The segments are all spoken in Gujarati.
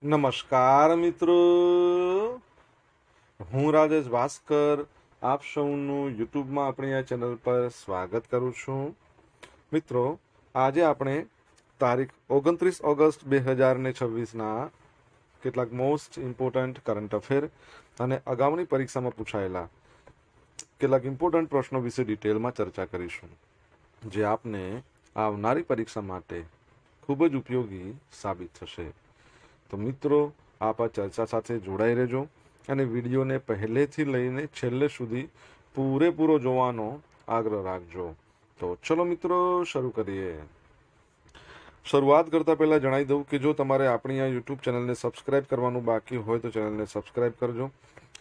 નમસ્કાર મિત્રો, હું રાજેશ ભાસ્કર આપ સૌનું યુટ્યુબમાં આપણી આ ચેનલ પર સ્વાગત કરું છું. મિત્રો, આજે આપણે તારીખ 29 ઓગસ્ટ 2026ના કેટલાક મોસ્ટ ઇમ્પોર્ટન્ટ કરંટ અફેર અને અગાઉની પરીક્ષામાં પૂછાયેલા કેટલાક ઇમ્પોર્ટન્ટ પ્રશ્નો વિશે ડિટેલમાં ચર્ચા કરીશું, જે આપને આવનારી પરીક્ષા માટે ખૂબ જ ઉપયોગી સાબિત થશે. તો મિત્રો, આપ આ ચર્ચા સાથે જોડાઈ રહેજો અને વિડીયોને પહેલેથી લઈને છેલ્લે સુધી પૂરેપૂરો જોવાનો આગ્રહ રાખજો. તો ચલો મિત્રો, શરૂ કરીએ. શરૂઆત કરતા પહેલા જણાવી દઉં કે જો તમારે આપણી આ યુટ્યુબ ચેનલને સબસ્ક્રાઇબ કરવાનું બાકી હોય તો ચેનલને સબસ્ક્રાઇબ કરજો,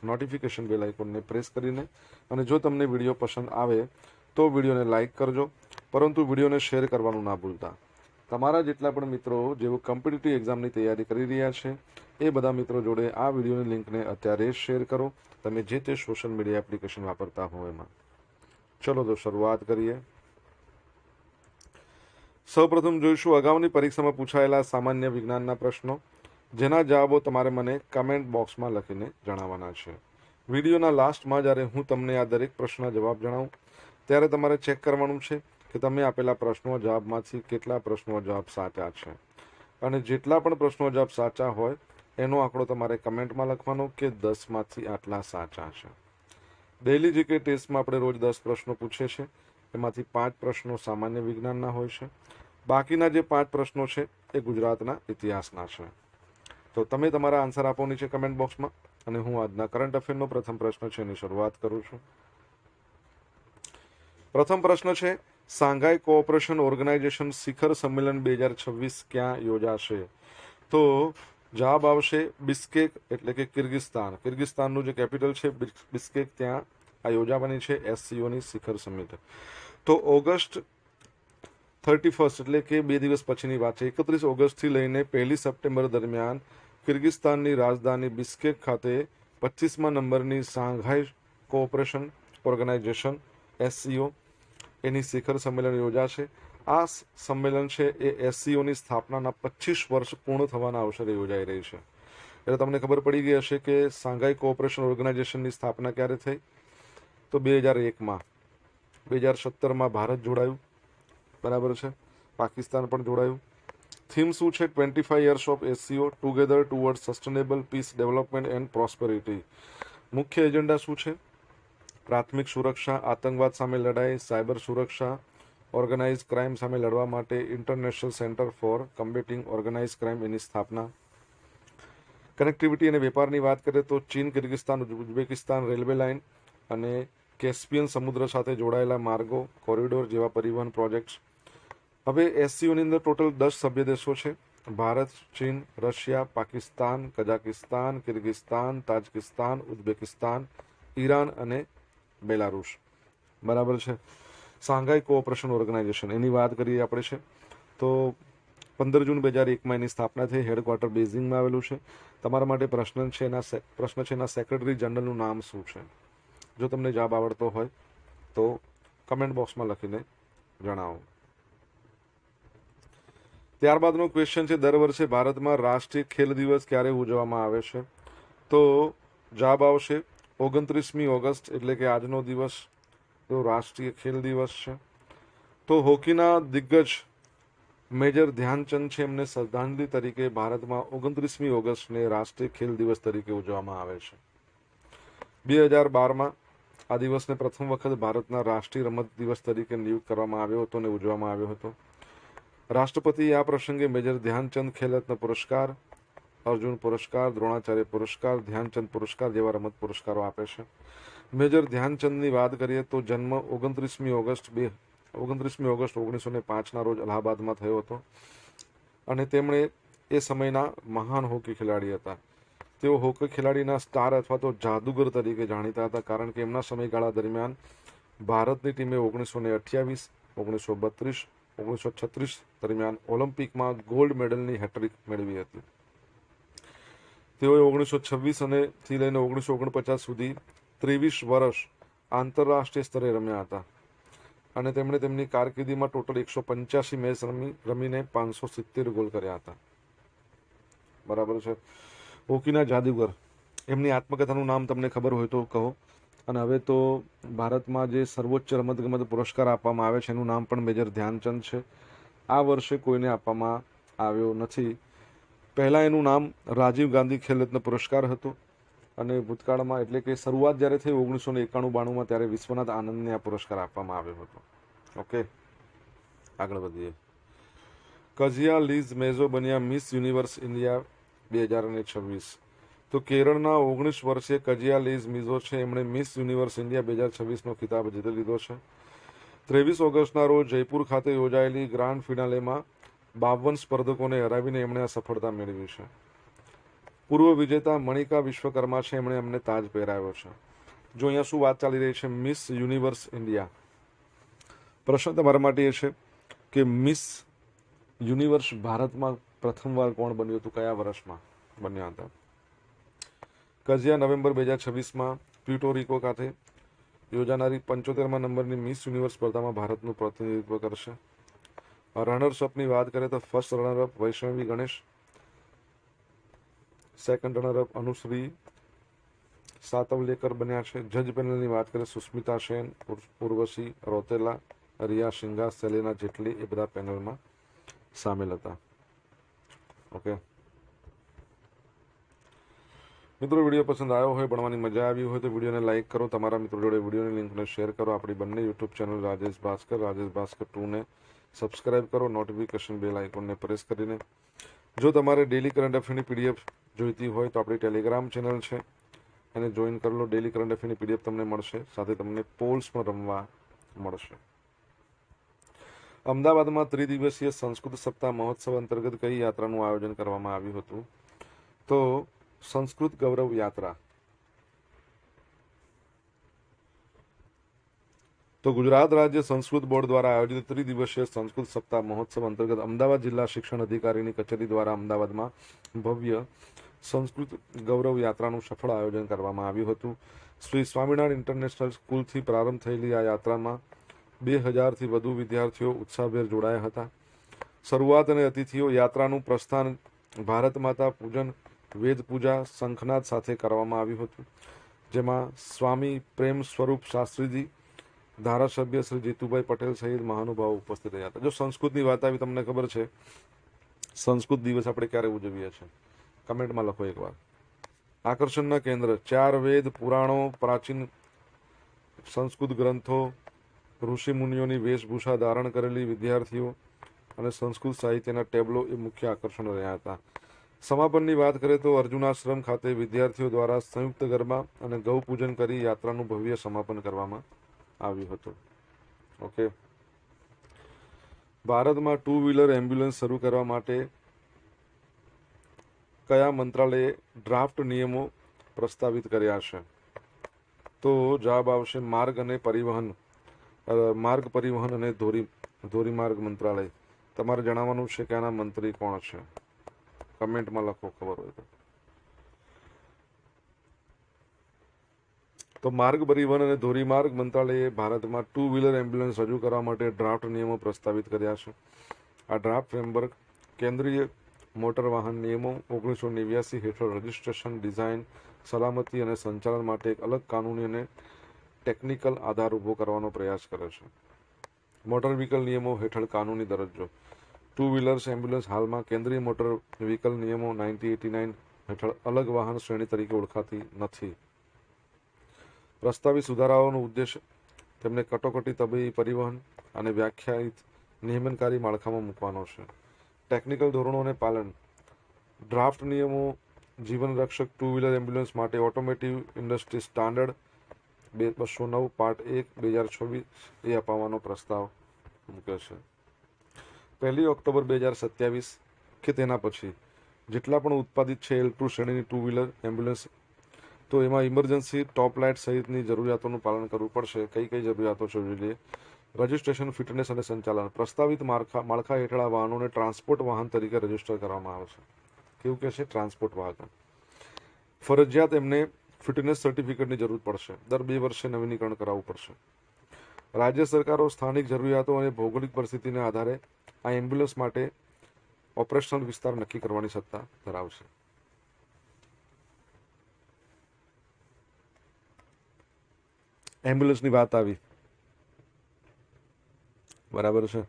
નોટિફિકેશન બેલ આઇકોનને પ્રેસ કરીને, અને જો તમને વિડીયો પસંદ આવે તો વિડીયોને લાઇક કરજો, પરંતુ વિડીયોને શેર કરવાનું ના ભૂલતા. તમારા જેટલા પણ મિત્રો જેઓ કોમ્પિટિટિવ એક્ઝામની તૈયારી કરી રહ્યા છે એ બધા મિત્રો જોડે આ વિડીયોની લિંકને અત્યારે શેર કરો, તમે જે તે સોશિયલ મીડિયા એપ્લિકેશન વાપરતા હો એમાં. ચલો તો શરૂઆત કરીએ. સૌપ્રથમ જોઈશું અગાઉની પરીક્ષામાં પૂછાયેલા સામાન્ય વિજ્ઞાનના પ્રશ્નો, જેના જવાબો તમારે મને કમેન્ટ બોક્સમાં લખીને જણાવવાના છે. વિડીયોના લાસ્ટમાં જ્યારે હું તમને આ દરેક પ્રશ્નના જવાબ જણાવું ત્યારે તમારે ચેક કરવાનું છે કે તમે આપેલા પ્રશ્નો જવાબમાંથી કેટલા પ્રશ્નો જવાબ સાચા છે, અને જેટલા પણ પ્રશ્નો જવાબ સાચા હોય એનો આંકડો તમારે કમેન્ટમાં લખવાનો કે 10માંથી આટલા સાચા છે. ડેઇલી જીકે ટેસ્ટમાં આપણે રોજ 10 પ્રશ્નો પૂછીએ છીએ, એમાંથી 5 પ્રશ્નો સામાન્ય વિજ્ઞાનના હોય છે, બાકીના જે 5 પ્રશ્નો છે એ ગુજરાતના ઇતિહાસના છે. તો તમે તમારા આન્સર આપો નીચે કમેન્ટ બોક્સમાં, અને હું આજના કરંટ અફેરનો પ્રથમ પ્રશ્ન છે એની શરૂઆત કરું છું. પ્રથમ પ્રશ્ન છે, શાંઘાઈ કોઓપરેશન ઓર્ગેનાઇઝેશન શિખર સંમેલન 2026 ક્યાં યોજાશે? તો જવાબ આવશે બિસ્કેક, એટલે કે કિર્ગિસ્તાન. કિર્ગિસ્તાનનું જે કેપિટલ છે બિસ્કેક, ત્યાં આ યોજાવાની છે એસસીઓની શિખર સમિટ. તો ઓગસ્ટ 31 એટલે કે 2 દિવસ પછીની વાત છે. 31 ઓગસ્ટથી લઈને 1 સપ્ટેમ્બર દરમિયાન કિર્ગિસ્તાનની રાજધાની બિસ્કેક ખાતે 25મા નંબરની શાંઘાઈ કોઓપરેશન ઓર્ગેનાઇઝેશન એસસીઓ એની શિખર સંમેલન યોજાશે. આ સંમેલન છે એ એસસીઓની સ્થાપનાના 25 વર્ષ પૂર્ણ થવાના અવસરે યોજાઈ રહી છે. એટલે તમને ખબર પડી ગઈ હશે કે શાંઘાઈ કોઓપરેશન ઓર્ગેનાઇઝેશનની સ્થાપના ક્યારે થઈ? તો 2001માં. 2017માં ભારત જોડાયું, બરાબર છે, પાકિસ્તાન પણ જોડાયું. થીમ શું છે? 25 years of SCO together toward sustainable peace development and prosperity. મુખ્ય એજન્ડા શું છે? પ્રાથમિક સુરક્ષા, આતંકવાદ સામે લડાઈ, સાયબર સુરક્ષા, ઓર્ગેનાઇઝ ક્રાઇમ સામે લડવા માટે international centre for combating organise crime એની સ્થાપના. કનેક્ટિવિટી અને વેપારની વાત કરીએ તો ચીન, કિર્ગિસ્તાન, ઉઝબેકિસ્તાન રેલવે લાઇન અને કેસ્પિયન સમુદ્ર સાથે જોડાયેલા માર્ગો, કોરિડોર જેવા પરિવહન પ્રોજેક્ટ્સ. હવે એસસીઓની અંદર ટોટલ 10 સભ્ય દેશો છે: ભારત, ચીન, Russia, Pakistan, Kazakhstan, Kyrgyzstan, Tajikistan, Uzbekistan, Iran અને બેલારુસ, બરાબર છે. શાંઘાઈ કોઓપરેશન ઓર્ગેનાઇઝેશન એની વાત કરીએ આપણે છે તો 15 જૂન 2001માં એની સ્થાપના થઈ. હેડક્વાર્ટર બેઇજિંગમાં આવેલું છે. તમારા માટે પ્રશ્ન છે એના સેક્રેટરી જનરલનું નામ શું છે? જો તમને જવાબ આવડતો હોય તો કમેન્ટ બોક્સમાં લખીને જણાવો. ત્યારબાદનો ક્વેશ્ચન છે, દર વર્ષે ભારતમાં રાષ્ટ્રીય ખેલ દિવસ ક્યારે ઉજવવામાં આવે છે? તો જવાબ આવશે 29મી ઓગસ્ટ, એટલે કે આજનો દિવસ તો રાષ્ટ્રીય ખેલ દિવસ છે. તો હોકીના દિગ્ગજ મેજર ધ્યાનચંદ છે, એમને શ્રદ્ધાંજલિ તરીકે ભારતમાં 29મી ઓગસ્ટને રાષ્ટ્રીય ખેલ દિવસ તરીકે ઉજવવામાં આવે છે. 2012માં આ દિવસને પ્રથમ વખત ભારતના રાષ્ટ્રીય રમત દિવસ તરીકે નિયુક્ત કરવામાં આવ્યો હતો અને ઉજવવામાં આવ્યો હતો. રાષ્ટ્રપતિએ આ પ્રસંગે મેજર ધ્યાનચંદ ખેલરત્ન પુરસ્કાર, અર્જુન પુરસ્કાર, દ્રોણાચાર્ય પુરસ્કાર, ધ્યાનચંદ પુરસ્કાર જેવા રમત પુરસ્કારો આપે છે. મેજર ધ્યાનચંદની વાત કરીએ તો જન્મ 29મી ઓગસ્ટ 1905ના રોજ અલ્હાબાદમાં થયો હતો, અને તેમણે એ સમયના મહાન હોકી ખેલાડી હતા. તેઓ હોકી ખેલાડીના સ્ટાર અથવા તો જાદુગર તરીકે જાણીતા હતા, કારણ કે એમના સમયગાળા દરમિયાન ભારતની ટીમે 1928, 1932, 1936 દરમિયાન ઓલિમ્પિકમાં ગોલ્ડ મેડલની હેટ્રિક મેળવી હતી. તેઓએ 1926 અને થી લઈને 1949 સુધી 23 વર્ષ આંતરરાષ્ટ્રીય સ્તરે રમ્યા હતા, અને તેમણે તેમની કારકિર્દીમાં ટોટલ 185 મેચ રમીને 570 ગોલ કર્યા હતા. બરાબર છે. હોકીના જાદુગર, એમની આત્મકથાનું નામ તમને ખબર હોય તો કહો. અને હવે તો ભારતમાં જે સર્વોચ્ચ રમતગમત પુરસ્કાર આપવામાં આવે છે એનું નામ પણ મેજર ધ્યાનચંદ છે. આ વર્ષે કોઈને આપવામાં આવ્યો નથી. પહેલાં એનું નામ રાજીવ ગાંધી ખેલરત્ન પુરસ્કાર હતો અને ભૂતકાળમાં એટલે કે શરૂઆત જ્યારે થઈ 1991-92માં ત્યારે વિશ્વનાથ આનંદને આ પુરસ્કાર આપવામાં આવ્યો હતો. ઓકે, આગળ વધીએ. કઝિયા લીઝ મેઝો બન્યા મિસ યુનિવર્સ ઇન્ડિયા 2026. તો કેરળના 19 વર્ષીય કઝિયા લીઝ મિઝો છે, એમણે મિસ યુનિવર્સ ઇન્ડિયા 2026નો ખિતાબ જીતી લીધો છે. 23 ઓગસ્ટના રોજ જયપુર ખાતે યોજાયેલી ગ્રાન્ડ ફિનાલેમાં 52 સ્પર્ધકોને હરાવીને એમણે આ સફળતા મેળવી છે. પૂર્વ વિજેતા મણિકા વિશ્વકર્મા છે, એમણે અમને તાજ પહેરાવ્યો છે. જો અહીંયા શું વાત ચાલી રહી છે, મિસ યુનિવર્સ ઇન્ડિયા. પ્રશ્ન તમારા માટે એ છે કે મિસ યુનિવર્સ ભારતમાં પ્રથમવાર કોણ બન્યું હતું, કયા વર્ષમાં બન્યા હતા? કઝિયા નવેમ્બર 2026માં પ્યુર્ટોરિકો ખાતે યોજાનારી 75મા નંબરની મિસ યુનિવર્સ સ્પર્ધામાં ભારતનું પ્રતિનિધિત્વ કરશે. રનર્સઅપની વાત કરીએ તો first runner up Vaishnavi Ganesh, second runner up Anushree Satavalekar બન્યા છે. જજ પેનલની વાત કરીએ સુસ્મિતા સેન, ઉર્વશી રોતેલા, રિયા સિંઘા, સેલેના જેટલી, એ બધા પેનલમાં સામેલ હતા. ઓકે મિત્રો, વિડીયો પસંદ આવ્યો હોય, ભણવાની મજા આવી હોય તો વિડીયોને લાઇક કરો, તમારા મિત્રો જોડે વિડીયોની લિંકને શેર કરો. આપણી બંને યુટ્યુબ ચેનલ રાજેશ ભાસ્કર 2ને સબસ્ક્રાઇબ કરો, નોટિફિકેશન બેલ આઇકોનને પ્રેસ કરીને. જો તમારે ડેલી કરંટ અફેરની પીડીએફ જોઈતી હોય તો આપણી ટેલિગ્રામ ચેનલ છે, એને જોઈન કરી લો. ડેલી કરંટ અફેરની પીડીએફ તમને મળશે, સાથે તમને પોલ્સ પણ રમવા મળશે. અમદાવાદમાં ત્રિદિવસીય સંસ્કૃત સપ્તાહ મહોત્સવ અંતર્ગત કઈ યાત્રાનું આયોજન કરવામાં આવ્યું હતું? તો સંસ્કૃત ગૌરવ યાત્રા. તો ગુજરાત રાજ્ય સંસ્કૃત બોર્ડ દ્વારા આયોજિત ત્રિદિવસીય સંસ્કૃત સપ્તાહ મહોત્સવ અંતર્ગત અમદાવાદ જિલ્લા શિક્ષણ અધિકારીની કચેરી દ્વારા અમદાવાદમાં ભવ્ય સંસ્કૃત ગૌરવ યાત્રાનું સફળ આયોજન કરવામાં આવ્યું હતું. શ્રી સ્વામિનારાયણ ઇન્ટરનેશનલ સ્કૂલથી પ્રારંભ થયેલી આ યાત્રામાં 2000થી વધુ વિદ્યાર્થીઓ ઉત્સાહભેર જોડાયા હતા. શરૂઆત અને અતિથિઓ યાત્રાનું પ્રસ્થાન ભારત માતા પૂજન, વેદ પૂજા, શંખનાદ સાથે કરવામાં આવ્યું હતું, જેમાં સ્વામી પ્રેમ સ્વરૂપ શાસ્ત્રીજી, ધારાસભ્ય શ્રી જીતુભાઈ પટેલ સહિત મહાનુભાવો ઉપસ્થિત રહ્યા હતા. જો સંસ્કૃતની વાત આવી, તમને ખબર છે સંસ્કૃત દિવસ આપણે ક્યારે ઉજવીએ છીએ? કમેન્ટમાં લખો એકવાર. આકર્ષણના કેન્દ્ર 4 વેદ, પુરાણો, પ્રાચીન સંસ્કૃત ગ્રંથો, ઋષિ મુનિઓની વેશભૂષા ધારણ કરેલી વિદ્યાર્થીઓ અને સંસ્કૃત સાહિત્યના ટેબલો એ મુખ્ય આકર્ષણો રહ્યા હતા. સમાપનની વાત કરીએ તો અર્જુનાશ્રમ ખાતે વિદ્યાર્થીઓ દ્વારા સંયુક્ત ગરબા અને ગૌ પૂજન કરી યાત્રાનું ભવ્ય સમાપન કરવામાં આવ્યું હતું. ઓકે, ભારતમાં 2 વ્હીલર એમ્બ્યુલન્સ શરૂ કરવા માટે કયા મંત્રાલયે ડ્રાફ્ટ નિયમો પ્રસ્તાવિત કર્યા છે? તો જવાબ આવશે માર્ગ પરિવહન અને ધોરીમાર્ગ મંત્રાલય. તમારે જણાવવાનું છે કે આના મંત્રી કોણ છે, કમેન્ટમાં લખો ખબર હોય તો. માર્ગ પરિવહન અને ધોરીમાર્ગ મંત્રાલયે ભારતમાં 2 વ્હીલર એમ્બ્યુલન્સ રજૂ કરવા માટે ડ્રાફ્ટ નિયમો પ્રસ્તાવિત કર્યા છે. આ ડ્રાફ્ટ ફ્રેમવર્ક કેન્દ્રીય મોટર વાહન નિયમો 1989 હેઠળ રજિસ્ટ્રેશન, ડિઝાઇન, સલામતી અને સંચાલન માટે એક અલગ કાનૂની અને ટેકનિકલ આધાર ઊભો કરવાનો પ્રયાસ કરે છે. મોટર વ્હીકલ નિયમો હેઠળ કાનૂની દરજ્જો 2 વ્હીલર્સ એમ્બ્યુલન્સ હાલમાં કેન્દ્રીય મોટર વ્હીકલ નિયમો 1989 હેઠળ અલગ વાહન શ્રેણી તરીકે ઓળખાતી નથી. પ્રસ્તાવિત સુધારાઓનો ઉદ્દેશ તેમને કટોકટી, તબીબી, પરિવહન અને વ્યાખ્યાયિત નિયમનકારી માળખામાં મૂકવાનો છે. ટેકનિકલ ધોરણો અને પાલન. ડ્રાફ્ટ નિયમો જીવન રક્ષક 2 વ્હીલર એમ્બ્યુલન્સ માટે ઓટોમેટિવ ઇન્ડસ્ટ્રી સ્ટાન્ડર્ડ 209 પાર્ટ 1 2026 એ અપાવવાનો પ્રસ્તાવ મૂક્યો છે. 1 ઓક્ટોબર 2027 કે તેના પછી જેટલા પણ ઉત્પાદિત છે L2 શ્રેણીની 2 વ્હીલર એમ્બ્યુલન્સ, તો એમાં ઇમરજન્સી, ટોપ લાઇટ સહિતની જરૂરિયાતોનું પાલન કરવું પડશે. કઈ કઈ જરૂરિયાતો છે જોઈએ? રજિસ્ટ્રેશન, ફિટનેસ અને સંચાલન. પ્રસ્તાવિત માળખા હેઠળ આ વાહનોને ટ્રાન્સપોર્ટ વાહન તરીકે રજીસ્ટર કરવામાં આવશે. કેવું કે છે? ટ્રાન્સપોર્ટ વાહન. ફરજિયાત એમને ફિટનેસ સર્ટિફિકેટની જરૂર પડશે. દર 2 વર્ષે નવીનીકરણ કરાવવું પડશે. રાજ્ય સરકારો સ્થાનિક જરૂરિયાતો અને ભૌગોલિક પરિસ્થિતિના આધારે આ એમ્બ્યુલન્સ માટે ઓપરેશનલ વિસ્તાર નક્કી કરવાની સત્તા ધરાવશે. એમ્બ્યુલન્સની વાત આવી, બરાબર છે.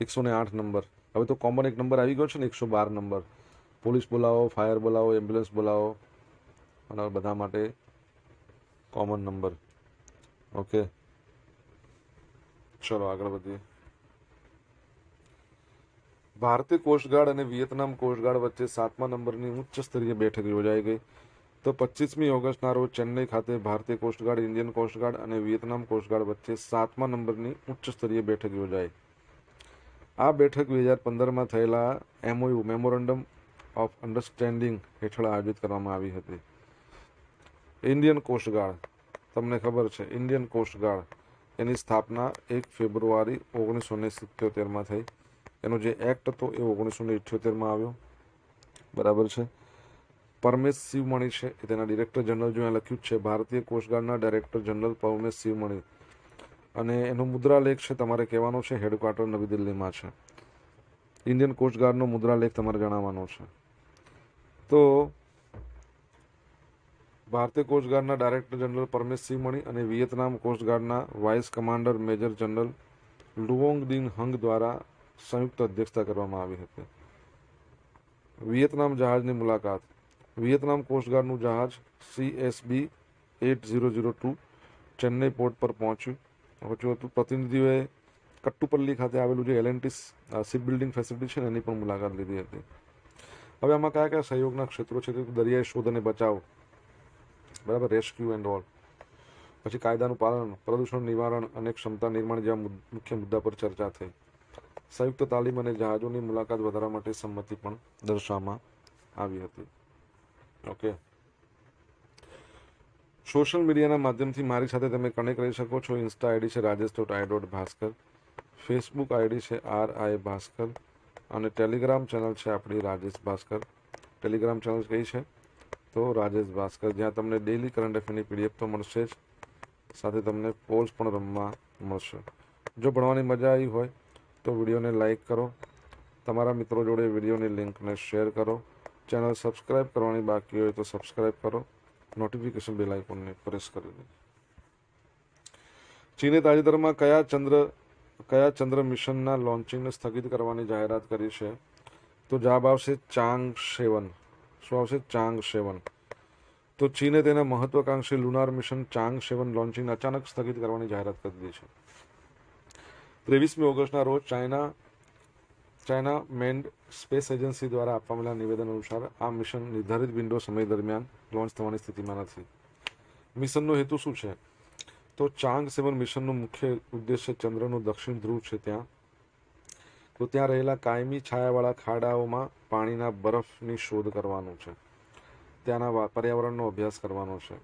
108 નંબર. હવે તો કોમન એક નંબર આવી ગયો છે ને, 112 નંબર. પોલીસ બોલાવો, ફાયર બોલાવો, એમ્બ્યુલન્સ બોલાવો, અને બધા માટે કોમન નંબર. ઓકે, ચલો આગળ વધીએ. ભારતીય કોસ્ટગાર્ડ અને વિયેતનામ કોસ્ટગાર્ડ વચ્ચે 7મા નંબરની ઉચ્ચ સ્તરીય બેઠક યોજાઈ ગઈ. તો 25મી ઓગસ્ટના રોજ ચેન્નઈ ખાતે ભારતીય કોસ્ટગાર્ડ, ઇન્ડિયન કોસ્ટગાર્ડ અને વિયેતનામ કોસ્ટગાર્ડ વચ્ચે 7મા નંબરની ઉચ્ચ સ્તરીય બેઠક યોજાઈ. આ બેઠક 2015માં થયેલા MOU મેમોરેન્ડમ ઓફ અન્ડરસ્ટેન્ડિંગ હેઠળ આયોજિત કરવામાં આવી હતી. ઇન્ડિયન કોસ્ટગાર્ડ, તમને ખબર છે ઇન્ડિયન કોસ્ટગાર્ડ, એની સ્થાપના 1 ફેબ્રુઆરી 1977માં થઈ. એનો જે એક્ટ હતો એ 1978માં આવ્યો, બરાબર છે. પરમેશ શિવમણી છે એ તેના ડિરેક્ટર જનરલ. જો અહીંયા લખ્યું છે ભારતીય કોસ્ટગાર્ડના ડાયરેક્ટર જનરલ પરમેશ શિવમણી, અને એનો મુદ્રાલેખ છે તમારે કહેવાનો છે હેડક્વાર્ટર નવી દિલ્હીમાં છે. ઇન્ડિયન કોસ્ટગાર્ડનો મુદ્રાલેખ તમારે જણાવવાનો છે. તો ભારતીય કોસ્ટગાર્ડના ડાયરેક્ટર જનરલ પરમેશ શિવમણી અને વિયેતનામ કોસ્ટગાર્ડના vice commander major general Luong Dinh Hung દ્વારા સંયુક્ત અધ્યક્ષતા કરવામાં આવી હતી. વિયેતનામ જહાજની મુલાકાત. વિયેતનામ કોસ્ટગાર્ડનું જહાજ CSB 8002 ચેન્નઈ પોર્ટ પર પહોંચ્યું હતું. પ્રતિનિધિઓએ કટ્ટુપલ્લી ખાતે આવેલું જે L&T શિપ બિલ્ડિંગ ફેસિલિટી છે એની પણ મુલાકાત લીધી હતી. હવે આમાં કયા કયા સહયોગના ક્ષેત્રો છે? દરિયાઈ શોધ અને બચાવ, બરાબર, રેસ્ક્યુ એન્ડ ઓલ. પછી કાયદાનું પાલન, પ્રદૂષણ નિવારણ અને ક્ષમતા નિર્માણ જેવા મુખ્ય મુદ્દા પર ચર્ચા થઈ. સંયુક્ત તાલીમ અને જહાજોની મુલાકાત વધારવા માટે સંમતિ પણ દર્શાવવામાં આવી હતી. ઓકે, સોશિયલ મીડિયાના માધ્યમથી મારી સાથે તમે કનેક્ટ રહી શકો છો. ઇન્સ્ટા આઈડી છે rajesh.i.bhaskar, ફેસબુક આઈડી છે RI ભાસ્કર, અને ટેલિગ્રામ ચેનલ છે આપણી રાજેશ ભાસ્કર. ટેલિગ્રામ ચેનલ કઈ છે? તો રાજેશ ભાસ્કર, જ્યાં તમને ડેઇલી કરંટ અફેરની PDF તો મળશે જ, સાથે તમને પોલ્સ પણ રમવા મળશે. જો ભણવાની મજા આવી હોય તો વિડીયોને લાઈક કરો, તમારા મિત્રો જોડે વિડીયોની લિંકને શેર કરો, ચેનલ સબસ્ક્રાઈબ કરવાની બાકી હોય તો સબસ્ક્રાઈબ કરો, નોટિફિકેશન બેલ આઇકોનને પ્રેસ કરી દો. ચીને તાજેતરમાં કયા ચંદ્ર મિશનના લોન્ચિંગને સ્થગિત કરવાની જાહેરાત કરી છે? તો જવાબ આવશે ચાંગ-7. શું આવશે? ચાંગ-7. તો ચીને તેના મહત્વાકાંક્ષી લુનાર મિશન ચાંગ-7 લોન્ચિંગને અચાનક સ્થગિત કરવાની જાહેરાત કરી દીધી છે. 23મી ઓગસ્ટના રોજ ચાઇના મેન્ડ સ્પેસ એજન્સી દ્વારા આપવામાં નિવેદન અનુસાર આ મિશન નિર્ધારિત વિન્ડો સમય દરમિયાન લોન્ચ થવાની સ્થિતિમાં નથી. મિશનનો હેતુ શું છે? તો ચાંગ-7 મિશનનો મુખ્ય ઉદ્દેશ્ય ચંદ્રનું દક્ષિણ ધ્રુવ છે ત્યાં રહેલા કાયમી છાયાવાળા ખાડાઓમાં પાણીના બરફની શોધ કરવાનું છે. ત્યાંના પર્યાવરણનો અભ્યાસ કરવાનો છે.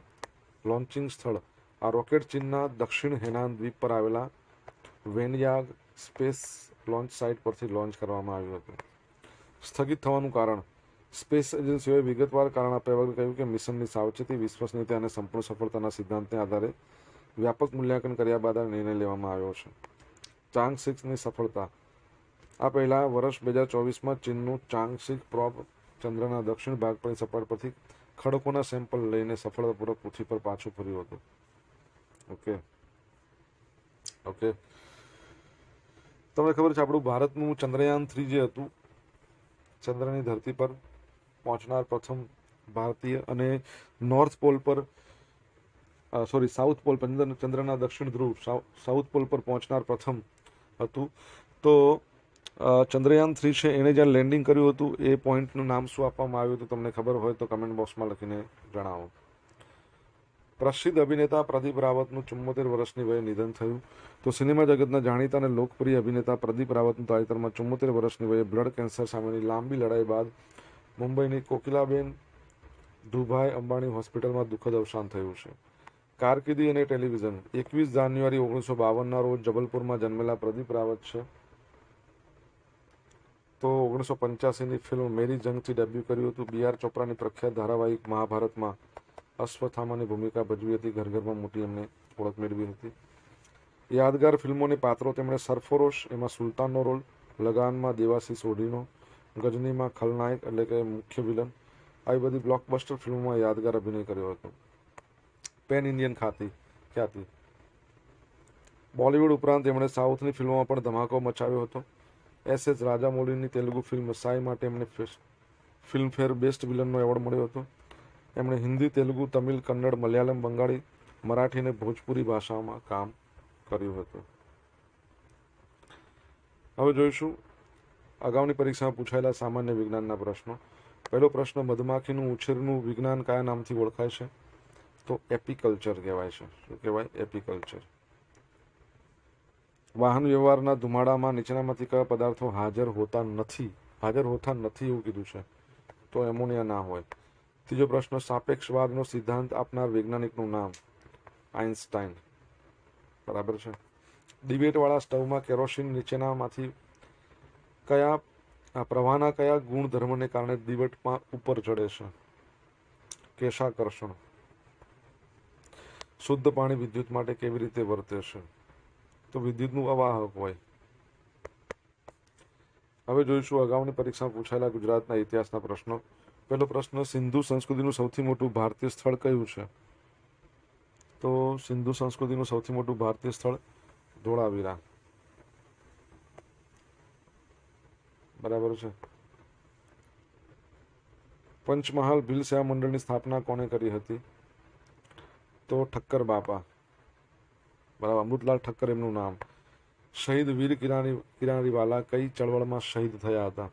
લોન્ચિંગ સ્થળ. આ રોકેટ ચીનના દક્ષિણ હેનાન દ્વીપ પર આવેલા વેનયાગ સ્પેસ લોન્ચ સાઇટ પરથી લોન્ચ કરવામાં આવ્યું હતું. સ્થગિત થવાનું કારણ. સ્પેસ એજન્સીઓએ વિગતવાર કારણ આપ્યા વગર કહ્યું કે મિશનની સાવચેતી, વિશ્વસનીયતા અને સંપૂર્ણ સફળતાના સિદ્ધાંતને આધારે વ્યાપક મૂલ્યાંકન કર્યા બાદ આ નિર્ણય લેવામાં આવ્યો છે. ચાંગ-6ની સફળતા. આ પહેલા વર્ષ 2024માં ચીનનું ચાંગ-6 પ્રોબ ચંદ્રના દક્ષિણ ભાગ પરની સપાટી પરથી ખડકોના સેમ્પલ લઈને સફળતાપૂર્વક પૃથ્વી પર પાછું ફર્યું હતું. ઓકે, તમને ખબર છે આપણું ભારતનું ચંદ્રયાન 3 જે હતું, ચંદ્રની ધરતી પર પહોંચનાર પ્રથમ ભારતીય, અને નોર્થ પોલ પર સાઉથ પોલ, ચંદ્રના દક્ષિણ ધ્રુવ સાઉથ પોલ પર પહોંચનાર પ્રથમ હતું. તો ચંદ્રયાન 3 છે એણે જ્યાં લેન્ડિંગ કર્યું હતું એ પોઈન્ટનું નામ શું આપવામાં આવ્યું હતું? તમને ખબર હોય તો કમેન્ટ બોક્સમાં લખીને જણાવો. પ્રસિદ્ધ અભિનેતા પ્રદીપ રાવતનું 74 વર્ષની વયે નિધન થયું. તો સિનેમા જગતના જાણીતા અને લોકપ્રિય અભિનેતા પ્રદીપ રાવતનું તાજેતરમાં 74 વર્ષની વયે બ્લડ કેન્સર સામેની લાંબી લડાઈ બાદ મુંબઈની કોકિલાબેન ધુભાઈ અંબાણી હોસ્પિટલમાં દુઃખદ અવસાન થયું છે. કારકિર્દી અને ટેલિવિઝન. 21 જાન્યુઆરી 1952ના રોજ જબલપુરમાં જન્મેલા પ્રદીપ રાવત છે. તો 1985ની ફિલ્મ મેરી જંગથી ડેબ્યુ કર્યું હતું. BR ચોપરાની પ્રખ્યાત ધારાવાહિક મહાભારતમાં અશ્વત્થામાની ભૂમિકા ભજવી હતી. ઘર ઘરમાં મોટી એમને ઓળખ મેળવી હતી. યાદગાર ફિલ્મોની પાત્રો. તેમણે સરફરોશ, એમાં સુલતાનનો રોલ, લગાનમાં દેવાશીષ સોઢીનો, ગજનીમાં ખલનાયક એટલે કે મુખ્ય વિલન, આવી બધી બ્લોકબસ્ટર ફિલ્મોમાં યાદગાર અભિનય કર્યો હતો. પેન ઇન્ડિયન ખ્યાતિ. પ્રખ્યાતિ. બોલિવૂડ ઉપરાંત એમણે સાઉથની ફિલ્મોમાં પણ ધમાકો મચાવ્યો હતો. એસ રાજામૌલીની તેલુગુ ફિલ્મ સાઈ માટે એમને ફિલ્મફેર બેસ્ટ વિલનનો એવોર્ડ મળ્યો હતો. એમણે હિન્દી, તેલુગુ, તમિલ, કન્નડ, મલયાલમ, બંગાળી, મરાઠી અને ભોજપુરી ભાષાઓમાં કામ કર્યું હતું. હવે જોઈશું અગાઉની પરીક્ષામાં પૂછાયેલા સામાન્ય વિજ્ઞાનના પ્રશ્નો. પહેલો પ્રશ્ન, મધમાખીનું ઉછેરનું વિજ્ઞાન કયા નામથી ઓળખાય છે? તો એપીકલ્ચર કહેવાય છે. શું કહેવાય? એપીકલ્ચર. વાહન વ્યવહારના ધુમાડામાં નીચેનામાંથી કયા પદાર્થો હાજર હોતા નથી એવું કીધું છે, તો એમોનિયા ના હોય. ત્રીજો પ્રશ્ન, સાપેક્ષવાદનો સિદ્ધાંત આપનાર વૈજ્ઞાનિકનું નામ? આઇન્સ્ટાઈન. બરાબર છે. ડિબેટવાળા સ્ટવમાં કેરોસીન નીચેનામાંથી પ્રવાહના કયા ગુણધર્મને કારણે ડિબેટમાં ઉપર ચડે છે? કેશાકર્ષણ. શુદ્ધ પાણી વિદ્યુત માટે કેવી રીતે વર્તે છે? તો વિદ્યુતનું અવાહક હોય. હવે જોઈશું અગાઉની પરીક્ષામાં પૂછાયેલા ગુજરાતના ઇતિહાસના પ્રશ્નો. પહેલો પ્રશ્ન, સિંધુ સંસ્કૃતિનું સૌથી મોટું ભારતીય સ્થળ કયું છે? તો સિંધુ સંસ્કૃતિનું સૌથી મોટું ભારતીય સ્થળ ધોળાવીરા. બરાબર છે. પંચમહાલ ભીલ સેવા મંડળની સ્થાપના કોણે કરી હતી? તો ઠક્કર બાપા. બરાબર. અમૃતલાલ ઠક્કર એમનું નામ. શહીદ વીર કિરારીવાલા કઈ ચળવળમાં શહીદ થયા હતા?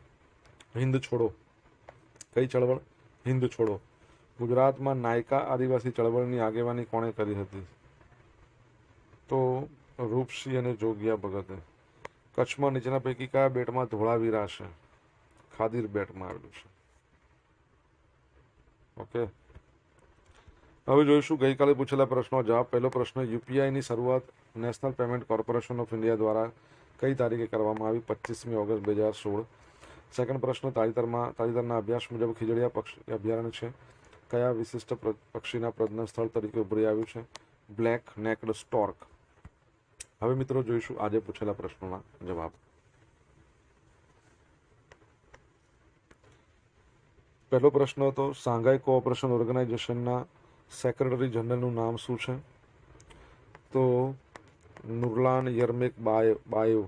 હિન્દ છોડો. કઈ ચળવળ? હિન્દ છોડો. ગુજરાતમાં નાયકા આદિવાસી ચળવળની આગેવાની કોણે કરી હતી? તો રૂપસિંહ અને જોગિયા ભગતે. કચ્છમાં નીચેના પૈકી કયા બેટમાં ધોળાવીરા છે? ખાદીર બેટમાં આવેલું છે. ઓકે. હવે જોઈશું ગઈકાલે પૂછેલા પ્રશ્નો જવાબ. પહેલો પ્રશ્ન, યુપીઆઈની શરૂઆત national payment corporation of India દ્વારા કઈ તારીખે કરવામાં આવી? 25મી ઓગસ્ટ 2016. સેકન્ડ પ્રશ્ન, તાજેતરના અભ્યાસ મુજબ ખીજડીયા પક્ષી અભયારણ્ય છે કયા વિશિષ્ટ પક્ષીના પ્રજનન સ્થળ તરીકે ઉભરી આવ્યું છે? Black necked stork. હવે મિત્રો જોઈશું આજે પૂછેલા પ્રશ્નોના જવાબ. પહેલો પ્રશ્ન હતો, શાંઘાઈ કોઓપરેશન ઓર્ગેનાઇઝેશનના સેક્રેટરી જનરલનું નામ શું છે? તો નુરલાન યરમેકબાયેવ.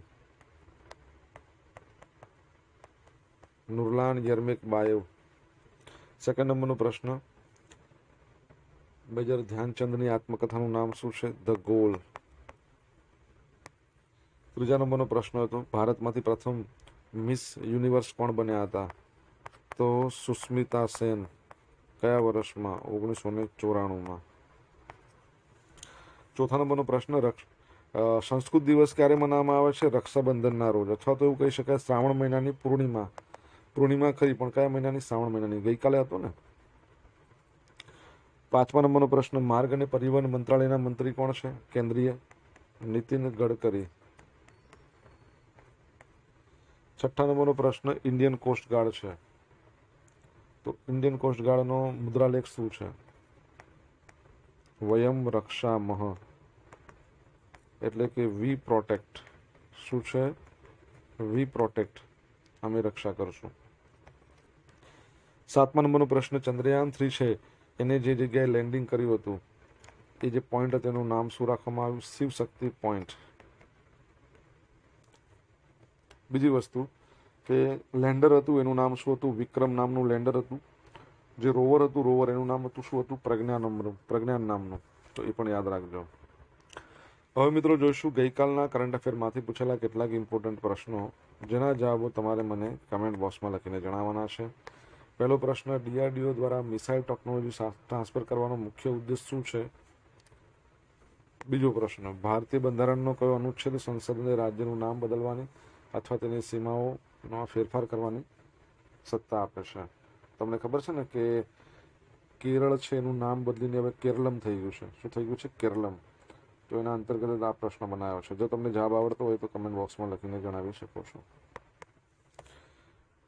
નુરલાન યરમેકબાયેવ. સેકન્ડ નંબરનો પ્રશ્ન, મેજર ધ્યાનચંદની આત્મકથાનું નામ શું છે? The goal. ત્રીજા નંબરનો પ્રશ્ન હતો, ભારતમાંથી પ્રથમ મિસ યુનિવર્સ કોણ બન્યા હતા? તો સુસ્મિતા સેન. કયા વર્ષમાં? 1994માં. ચોથા નંબરનો પ્રશ્ન, સંસ્કૃત દિવસ ક્યારે મનાવવામાં આવે છે? રક્ષાબંધનના રોજ, અથવા તો એવું કહી શકાય શ્રાવણ મહિનાની પૂર્ણિમા. પૂર્ણિમા ખરી, પણ કયા મહિનાની? શ્રાવણ મહિનાની. ગઈકાલે હતો ને. પાંચમા નંબરનો પ્રશ્ન, માર્ગ અને પરિવહન મંત્રાલયના મંત્રી કોણ છે? કેન્દ્રીય નીતિન ગડકરી. છઠ્ઠા નંબરનો પ્રશ્ન, ઇન્ડિયન કોસ્ટગાર્ડ છે, તો ઇન્ડિયન કોસ્ટગાર્ડનો મુદ્રાલેખ શું છે? વયમ રક્ષામહ, એટલે કે વી પ્રોટેક્ટ. શું છે? વી પ્રોટેક્ટ. અમે રક્ષા કરશું. સાતમા નંબરનો પ્રશ્ન, ચંદ્રયાન 3 છે એને જે જગ્યાએ લેન્ડિંગ કર્યું હતું એ જે પોઈન્ટ હતું એનું નામ શું રાખવામાં આવ્યું? શિવ શક્તિ પોઈન્ટ. બીજી વસ્તુ કે લેન્ડર હતું એનું નામ શું હતું? વિક્રમ નામનું લેન્ડર હતું. જે રોવર હતું, રોવર એનું નામ હતું શું હતું? પ્રજ્ઞાન નામનું. તો એ પણ યાદ રાખજો. હવે મિત્રો જોઈશું ગઈકાલના કરંટ અફેરમાંથી પૂછેલા કેટલાક ઇમ્પોર્ટન્ટ પ્રશ્નો, જેના જવાબો તમારે મને કમેન્ટ બોક્સમાં લખીને જણાવવાના છે. પહેલો પ્રશ્ન, ડીઆરડીઓ દ્વારા મિસાઇલ ટેકનોલોજી ટ્રાન્સફર કરવાનો મુખ્ય ઉદ્દેશ શું છે? બીજો પ્રશ્ન, ભારતીય બંધારણનો કયો અનુચ્છેદ સંસદને રાજ્યનું નામ બદલવાની અથવા તેની સીમાઓનો ફેરફાર કરવાની સત્તા આપે છે? તમને ખબર છે ને કે કેરળ છે એનું નામ બદલીને હવે કેરલમ થઈ ગયું છે. શું થઈ ગયું છે? કેરલમ. તો એના અંતર્ગત આ પ્રશ્ન બનાવ્યો છે. જો તમને જવાબ આવડતો હોય તો કમેન્ટ બોક્સમાં લખીને જણાવી શકો છો.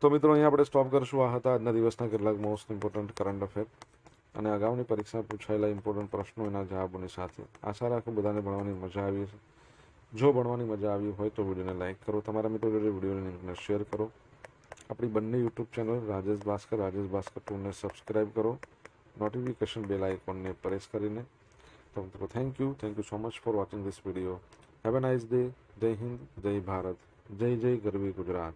તો મિત્રો અહીંયા આપણે સ્ટોપ કરશું. આ હતા આજના દિવસના કેટલાક મોસ્ટ ઇમ્પોર્ટન્ટ કરંટ અફેર અને અગાઉની પરીક્ષામાં પૂછાયેલા ઇમ્પોર્ટન્ટ પ્રશ્નો એના જવાબોની સાથે. આશા રાખું બધાને ભણવાની મજા આવી હશે. જો ભણવાની મજા આવી હોય તો વિડીયોને લાઇક કરો, તમારા મિત્રો જોડે વિડીયોની લિંકને શેર કરો. આપણી બંને યુટ્યુબ ચેનલ રાજેશ ભાસ્કર 2ને સબસ્ક્રાઈબ કરો. નોટિફિકેશન બેલ આઇકોનને પ્રેસ કરીને તો thank you so much for watching this video. Have a nice day. Jai Hind, જય ભારત, જય જય ગરવી ગુજરાત.